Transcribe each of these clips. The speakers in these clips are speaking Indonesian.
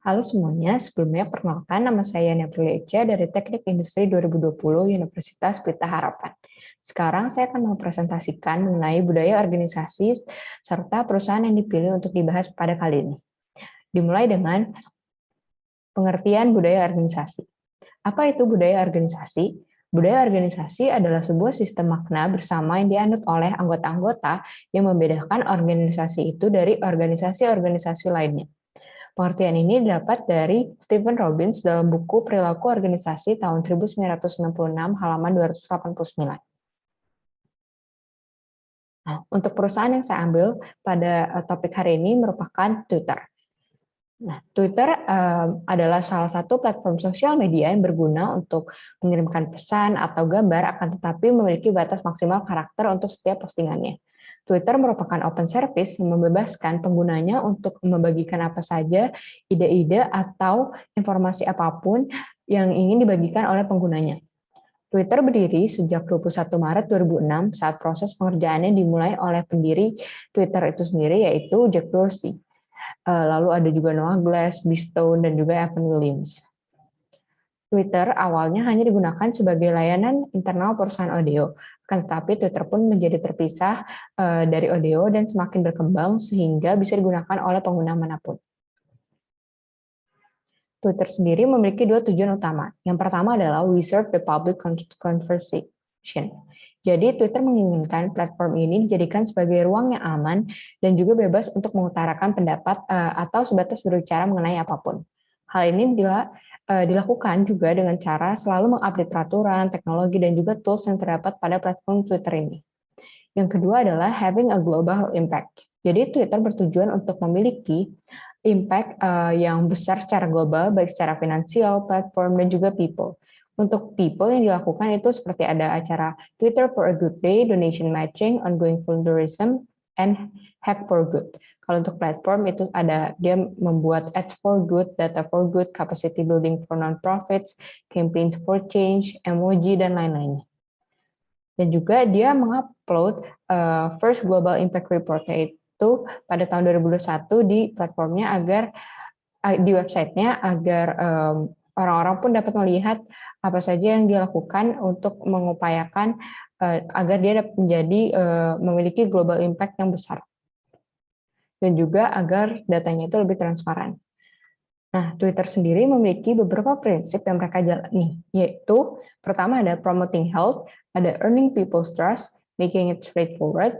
Halo semuanya, sebelumnya perkenalkan nama saya Nevril Ece dari Teknik Industri 2020 Universitas Pelita Harapan. Sekarang saya akan mempresentasikan mengenai budaya organisasi serta perusahaan yang dipilih untuk dibahas pada kali ini. Dimulai dengan pengertian budaya organisasi. Apa itu budaya organisasi? Budaya organisasi adalah sebuah sistem makna bersama yang dianut oleh anggota-anggota yang membedakan organisasi itu dari organisasi-organisasi lainnya. Pengertian ini didapat dari Stephen Robbins dalam buku Perilaku Organisasi tahun 1996 halaman 289. Nah, untuk perusahaan yang saya ambil pada topik hari ini merupakan Twitter. Nah, Twitter adalah salah satu platform sosial media yang berguna untuk mengirimkan pesan atau gambar, akan tetapi memiliki batas maksimal karakter untuk setiap postingannya. Twitter merupakan open service yang membebaskan penggunanya untuk membagikan apa saja, ide-ide atau informasi apapun yang ingin dibagikan oleh penggunanya. Twitter berdiri sejak 21 Maret 2006 saat proses pengerjaannya dimulai oleh pendiri Twitter itu sendiri, yaitu Jack Dorsey. Lalu ada juga Noah Glass, Bistone, dan juga Evan Williams. Twitter awalnya hanya digunakan sebagai layanan internal perusahaan Odeo, tetapi Twitter pun menjadi terpisah dari Odeo dan semakin berkembang sehingga bisa digunakan oleh pengguna manapun. Twitter sendiri memiliki dua tujuan utama. Yang pertama adalah we serve the public conversation. Jadi Twitter menginginkan platform ini dijadikan sebagai ruang yang aman dan juga bebas untuk mengutarakan pendapat atau sebatas berbicara mengenai apapun. Hal ini dilakukan juga dengan cara selalu mengupdate peraturan, teknologi, dan juga tools yang terdapat pada platform Twitter ini. Yang kedua adalah having a global impact. Jadi Twitter bertujuan untuk memiliki impact yang besar secara global, baik secara finansial, platform, dan juga people. Untuk people yang dilakukan itu seperti ada acara Twitter for a Good Day, donation matching, ongoing volunteerism, and hack for good. Kalau untuk platform itu ada dia membuat ads for good, data for good, capacity building for non-profits, campaigns for change, emoji, dan lain-lainnya. Dan juga dia mengupload first global impact report, yaitu pada tahun 2021 di platformnya agar di websitenya agar orang-orang pun dapat melihat apa saja yang dia lakukan untuk mengupayakan agar dia dapat menjadi memiliki global impact yang besar. Dan juga agar datanya itu lebih transparan. Nah, Twitter sendiri memiliki beberapa prinsip yang mereka jalani, yaitu pertama ada promoting health, ada earning people's trust, making it straightforward,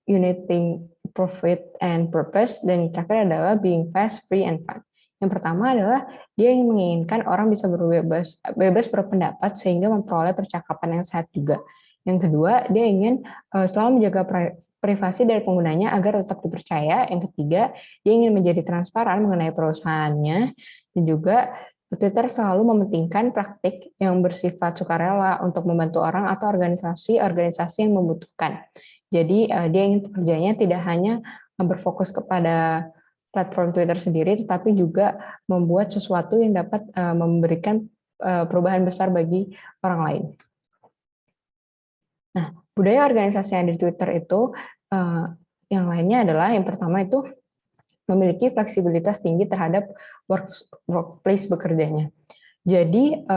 uniting profit and purpose, dan yang terakhir adalah being fast, free, and fun. Yang pertama adalah dia ingin menginginkan orang bisa bebas berpendapat sehingga memperoleh percakapan yang sehat juga. Yang kedua, dia ingin selalu menjaga privasi dari penggunanya agar tetap dipercaya. Yang ketiga, dia ingin menjadi transparan mengenai perusahaannya. Dan juga Twitter selalu mementingkan praktik yang bersifat sukarela untuk membantu orang atau organisasi-organisasi yang membutuhkan. Jadi dia ingin pekerjaannya tidak hanya berfokus kepada platform Twitter sendiri, tetapi juga membuat sesuatu yang dapat memberikan perubahan besar bagi orang lain. Nah, budaya organisasi yang di Twitter itu yang lainnya adalah yang pertama itu memiliki fleksibilitas tinggi terhadap workplace bekerjanya. Jadi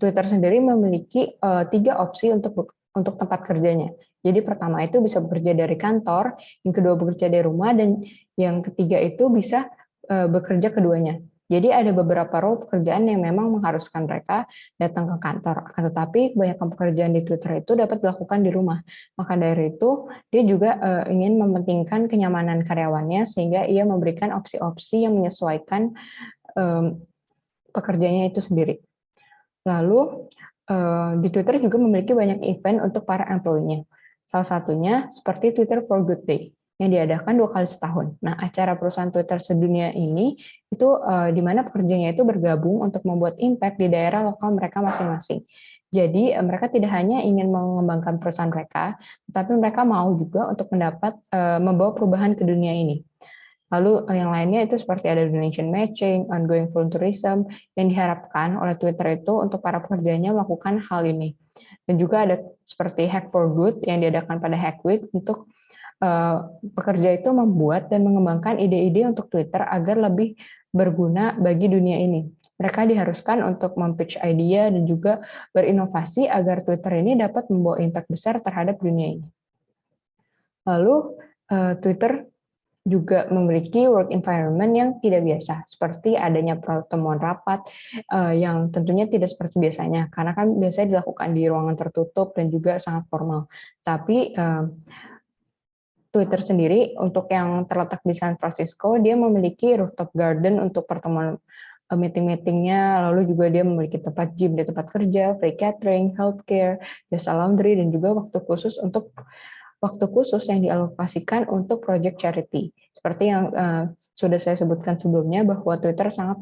Twitter sendiri memiliki 3 opsi untuk tempat kerjanya. Jadi pertama itu bisa bekerja dari kantor, yang kedua bekerja dari rumah, dan yang ketiga itu bisa bekerja keduanya. Jadi ada beberapa role pekerjaan yang memang mengharuskan mereka datang ke kantor. Akan tetapi kebanyakan pekerjaan di Twitter itu dapat dilakukan di rumah. Maka dari itu dia juga ingin mementingkan kenyamanan karyawannya sehingga ia memberikan opsi-opsi yang menyesuaikan pekerjaannya itu sendiri. Lalu di Twitter juga memiliki banyak event untuk para employee-nya. Salah satunya seperti Twitter for Good Day yang diadakan 2 kali setahun. Nah, acara perusahaan Twitter sedunia ini itu di mana pekerjanya itu bergabung untuk membuat impact di daerah lokal mereka masing-masing. Jadi mereka tidak hanya ingin mengembangkan perusahaan mereka, tetapi mereka mau juga untuk membawa perubahan ke dunia ini. Lalu yang lainnya itu seperti ada donation matching, ongoing volunteerism, yang diharapkan oleh Twitter itu untuk para pekerjanya melakukan hal ini. Dan juga ada seperti Hack for Good yang diadakan pada Hack Week untuk pekerja itu membuat dan mengembangkan ide-ide untuk Twitter agar lebih berguna bagi dunia ini. Mereka diharuskan untuk mempitch idea dan juga berinovasi agar Twitter ini dapat membawa impact besar terhadap dunia ini. Lalu Twitter juga memiliki work environment yang tidak biasa, seperti adanya pertemuan rapat yang tentunya tidak seperti biasanya, karena kan biasanya dilakukan di ruangan tertutup dan juga sangat formal. Tapi Twitter sendiri untuk yang terletak di San Francisco, dia memiliki rooftop garden untuk pertemuan meeting-meetingnya, lalu juga dia memiliki tempat gym di tempat kerja, free catering, healthcare, jasa laundry, dan juga waktu khusus yang dialokasikan untuk project charity. Seperti yang sudah saya sebutkan sebelumnya, bahwa Twitter sangat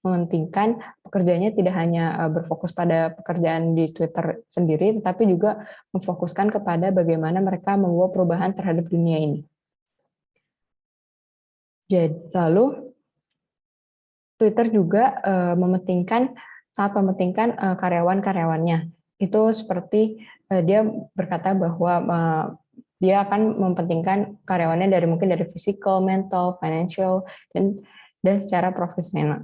mementingkan pekerjaannya tidak hanya berfokus pada pekerjaan di Twitter sendiri, tetapi juga memfokuskan kepada bagaimana mereka membawa perubahan terhadap dunia ini. Jadi, lalu Twitter juga sangat mementingkan karyawan-karyawannya. Itu seperti dia berkata bahwa dia akan mementingkan karyawannya mungkin dari physical, mental, financial, dan secara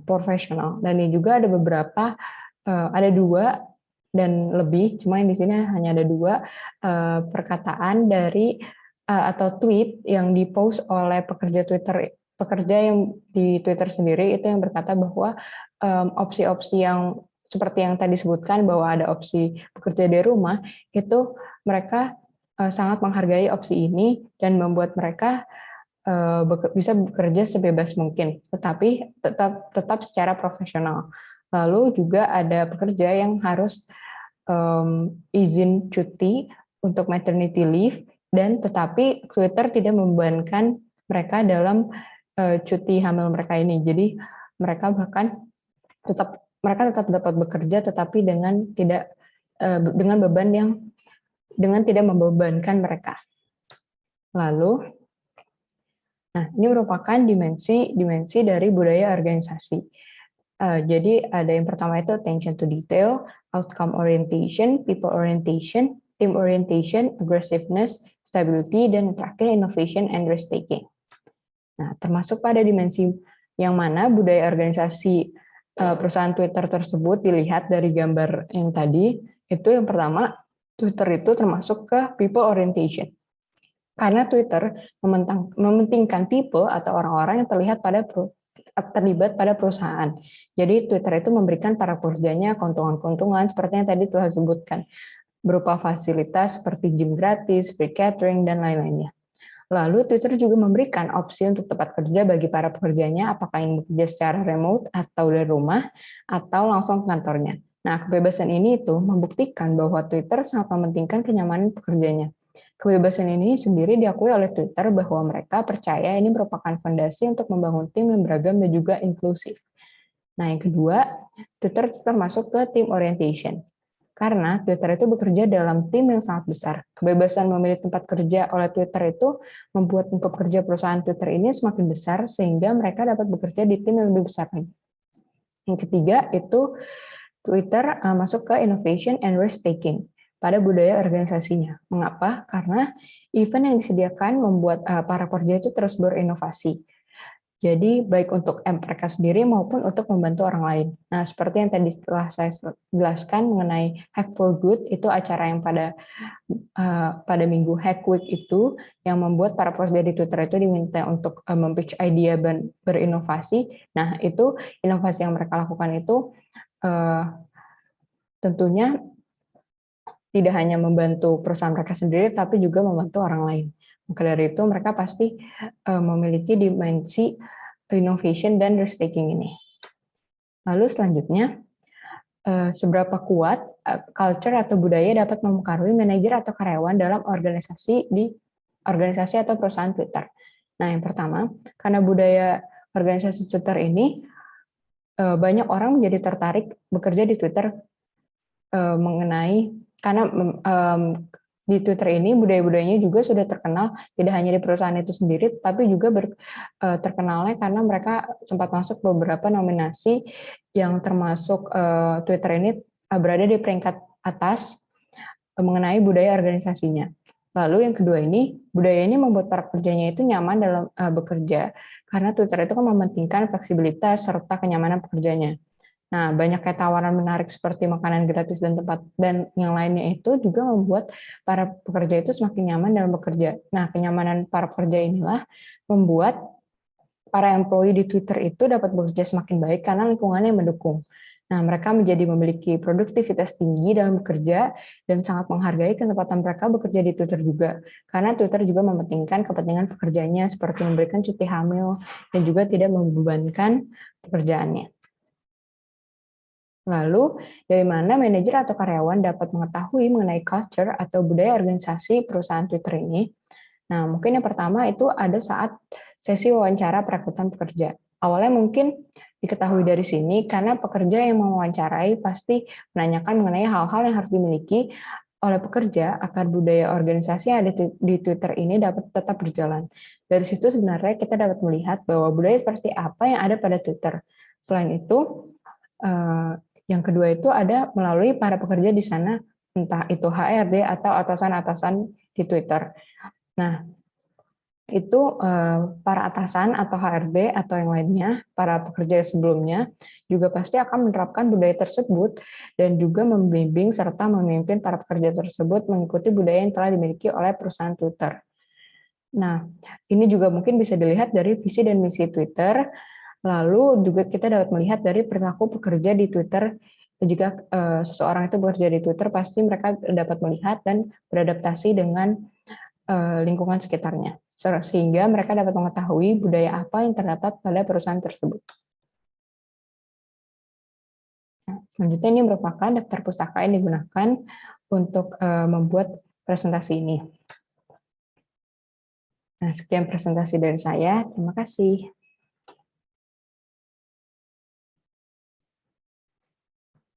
profesional. Dan ini juga ada beberapa, ada 2 dan lebih, cuma yang di sini hanya ada 2 perkataan dari atau tweet yang dipost oleh pekerja yang di Twitter sendiri, itu yang berkata bahwa opsi-opsi yang seperti yang tadi disebutkan, bahwa ada opsi bekerja dari rumah, itu mereka sangat menghargai opsi ini dan membuat mereka bisa bekerja sebebas mungkin, tetapi tetap secara profesional. Lalu juga ada pekerja yang harus izin cuti untuk maternity leave, dan tetapi Twitter tidak membebankan mereka dalam cuti hamil mereka ini. Jadi mereka tetap dapat bekerja, tetapi dengan tidak membebankan mereka. Lalu, ini merupakan dimensi dari budaya organisasi. Jadi ada yang pertama itu attention to detail, outcome orientation, people orientation, team orientation, aggressiveness, stability, dan terakhir innovation and risk taking. Nah, termasuk pada dimensi yang mana budaya organisasi perusahaan Twitter tersebut dilihat dari gambar yang tadi, itu yang pertama, Twitter itu termasuk ke people orientation. Karena Twitter mementingkan people atau orang-orang yang terlibat pada perusahaan. Jadi Twitter itu memberikan para pekerjanya keuntungan-keuntungan seperti yang tadi telah disebutkan, berupa fasilitas seperti gym gratis, free catering, dan lain-lainnya. Lalu Twitter juga memberikan opsi untuk tempat kerja bagi para pekerjanya, apakah ingin bekerja secara remote atau dari rumah, atau langsung ke kantornya. Nah, kebebasan ini itu membuktikan bahwa Twitter sangat mementingkan kenyamanan pekerjanya. Kebebasan ini sendiri diakui oleh Twitter bahwa mereka percaya ini merupakan fondasi untuk membangun tim yang beragam dan juga inklusif. Nah, yang kedua, Twitter termasuk ke team orientation. Karena Twitter itu bekerja dalam tim yang sangat besar. Kebebasan memilih tempat kerja oleh Twitter itu membuat pekerja perusahaan Twitter ini semakin besar, sehingga mereka dapat bekerja di tim yang lebih besar lagi. Yang ketiga, itu Twitter masuk ke innovation and risk taking pada budaya organisasinya. Mengapa? Karena event yang disediakan membuat para pekerja itu terus berinovasi. Jadi baik untuk mereka sendiri maupun untuk membantu orang lain. Nah, seperti yang tadi setelah saya jelaskan mengenai Hack for Good, itu acara yang pada minggu Hack Week itu, yang membuat para pekerja di Twitter itu diminta untuk mempitch idea dan berinovasi. Nah, itu inovasi yang mereka lakukan itu tentunya tidak hanya membantu perusahaan mereka sendiri, tapi juga membantu orang lain. Maka dari itu mereka pasti memiliki dimensi innovation dan risk taking ini. Lalu selanjutnya, seberapa kuat culture atau budaya dapat mempengaruhi manajer atau karyawan dalam organisasi atau perusahaan Twitter. Nah, yang pertama, karena budaya organisasi Twitter ini, banyak orang menjadi tertarik bekerja di Twitter karena di Twitter ini budaya-budayanya juga sudah terkenal tidak hanya di perusahaan itu sendiri, tapi juga terkenalnya karena mereka sempat masuk beberapa nominasi yang termasuk Twitter ini berada di peringkat atas mengenai budaya organisasinya. Lalu yang kedua ini, budaya ini membuat para pekerjanya itu nyaman dalam bekerja, karena Twitter itu kan mementingkan fleksibilitas serta kenyamanan pekerjanya. Nah, banyak kayak tawaran menarik seperti makanan gratis dan tempat dan yang lainnya itu juga membuat para pekerja itu semakin nyaman dalam bekerja. Nah, kenyamanan para pekerja inilah membuat para employee di Twitter itu dapat bekerja semakin baik karena lingkungannya mendukung. Nah, mereka menjadi memiliki produktivitas tinggi dalam bekerja dan sangat menghargai kesempatan mereka bekerja di Twitter juga. Karena Twitter juga mementingkan kepentingan pekerjanya seperti memberikan cuti hamil dan juga tidak membebankan pekerjaannya. Lalu, dari mana manajer atau karyawan dapat mengetahui mengenai culture atau budaya organisasi perusahaan Twitter ini? Nah, mungkin yang pertama itu ada saat sesi wawancara perekrutan pekerja. Awalnya mungkin diketahui dari sini karena pekerja yang mewawancarai pasti menanyakan mengenai hal-hal yang harus dimiliki oleh pekerja agar budaya organisasi yang ada di Twitter ini dapat tetap berjalan. Dari situ sebenarnya kita dapat melihat bahwa budaya seperti apa yang ada pada Twitter. Selain itu, eh, yang kedua itu ada melalui para pekerja di sana, entah itu HRD atau atasan-atasan di Twitter. Nah, itu para atasan atau HRD atau yang lainnya, para pekerja sebelumnya, juga pasti akan menerapkan budaya tersebut dan juga membimbing serta memimpin para pekerja tersebut mengikuti budaya yang telah dimiliki oleh perusahaan Twitter. Nah, ini juga mungkin bisa dilihat dari visi dan misi Twitter, lalu juga kita dapat melihat dari perilaku pekerja di Twitter. Jika seseorang itu bekerja di Twitter, pasti mereka dapat melihat dan beradaptasi dengan lingkungan sekitarnya, sehingga mereka dapat mengetahui budaya apa yang terdapat pada perusahaan tersebut. Nah, selanjutnya ini merupakan daftar pustaka yang digunakan untuk membuat presentasi ini. Nah, sekian presentasi dari saya. Terima kasih.